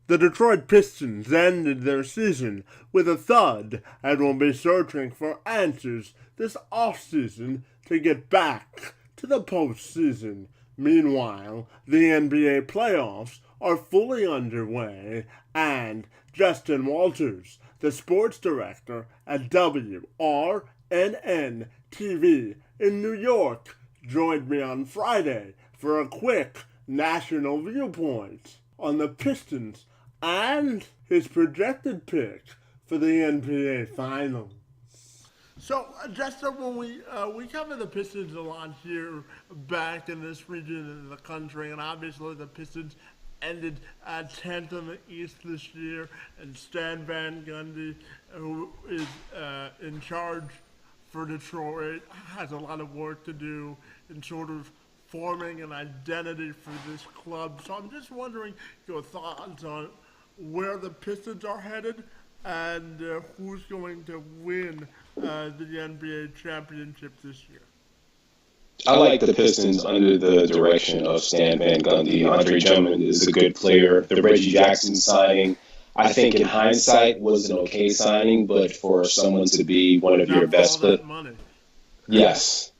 The Detroit Pistons ended their season with a thud and will be searching for answers this offseason to get back to the postseason. Meanwhile, the NBA playoffs are fully underway, and Justin Walters, the sports director at WRNN TV in New York, joined me on Friday for a quick national viewpoint on the Pistons and his projected pick for the NBA Finals. So, Justin, when we cover the Pistons a lot here back in this region of the country, and obviously the Pistons ended 10th in the East this year, and Stan Van Gundy, who is in charge for Detroit, has a lot of work to do in sort of forming an identity for this club. So I'm just wondering your thoughts on where the Pistons are headed and who's going to win the NBA championship this year. I like the Pistons under the direction of Stan Van Gundy. Andre Drummond is a good player. The Reggie Jackson signing, I think in hindsight, was an okay signing, but for someone to be one of your best players. Yes,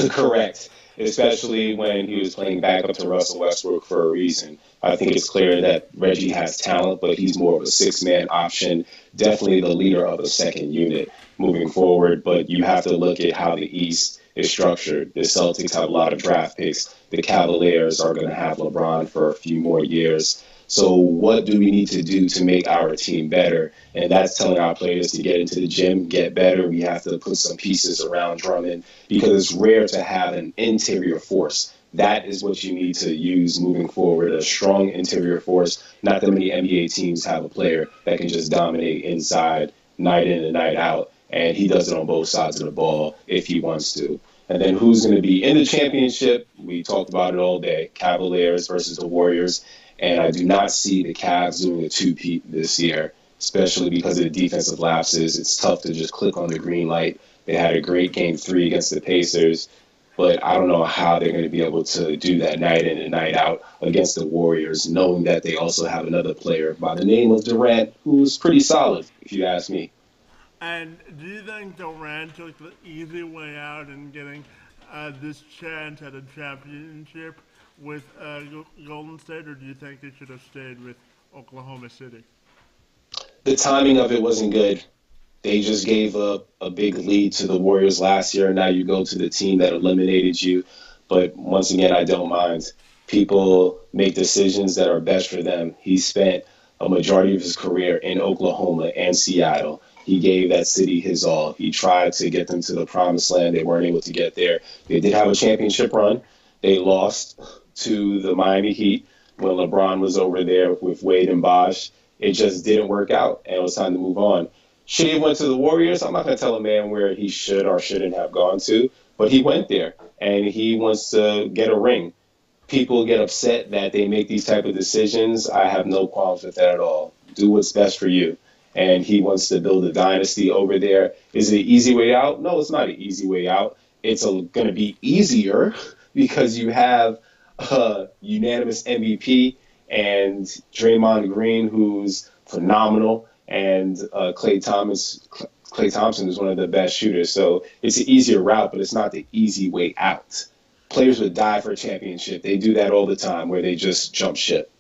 correct. Especially when he was playing back up to Russell Westbrook for a reason. I think it's clear that Reggie has talent, but he's more of a six-man option, definitely the leader of a second unit moving forward. But you have to look at how the East is structured. The Celtics have a lot of draft picks. The Cavaliers are going to have LeBron for a few more years. So what do we need to do to make our team better? And that's telling our players to get into the gym, get better. We have to put some pieces around Drummond because it's rare to have an interior force. That is what you need to use moving forward, a strong interior force. Not that many NBA teams have a player that can just dominate inside night in and night out. And he does it on both sides of the ball if he wants to. And then who's going to be in the championship? We talked about it all day. Cavaliers versus the Warriors. And I do not see the Cavs doing a two-peat this year, especially because of the defensive lapses. It's tough to just click on the green light. They had a great game 3 against the Pacers, but I don't know how they're going to be able to do that night in and night out against the Warriors, knowing that they also have another player by the name of Durant, who's pretty solid, if you ask me. And do you think Durant took the easy way out in getting this chance at a championship with Golden State, or do you think they should have stayed with Oklahoma City? The timing of it wasn't good. They just gave up a big lead to the Warriors last year, and now you go to the team that eliminated you. But once again, I don't mind. People make decisions that are best for them. He spent a majority of his career in Oklahoma and Seattle. He gave that city his all. He tried to get them to the promised land. They weren't able to get there. They did have a championship run. They lost to the Miami Heat when LeBron was over there with Wade and Bosh. It just didn't work out, and it was time to move on. Should he have went to the Warriors? I'm not going to tell a man where he should or shouldn't have gone to, but he went there, and he wants to get a ring. People get upset that they make these type of decisions. I have no qualms with that at all. Do what's best for you. And he wants to build a dynasty over there. Is it an easy way out? No, it's not an easy way out. It's going to be easier because you have unanimous MVP and Draymond Green, who's phenomenal, and Klay Thompson is one of the best shooters. So it's an easier route, but it's not the easy way out. Players would die for a championship. They do that all the time, where they just jump ship.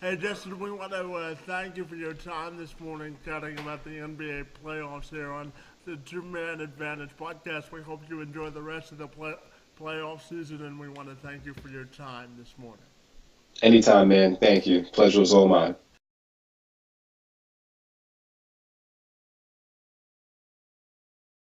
Hey, Justin, we want to thank you for your time this morning chatting about the NBA playoffs here on the Two-Man Advantage podcast. We hope you enjoy the rest of the playoff season, and we want to thank you for your time this morning. Anytime, man. Thank you. Pleasure was all mine.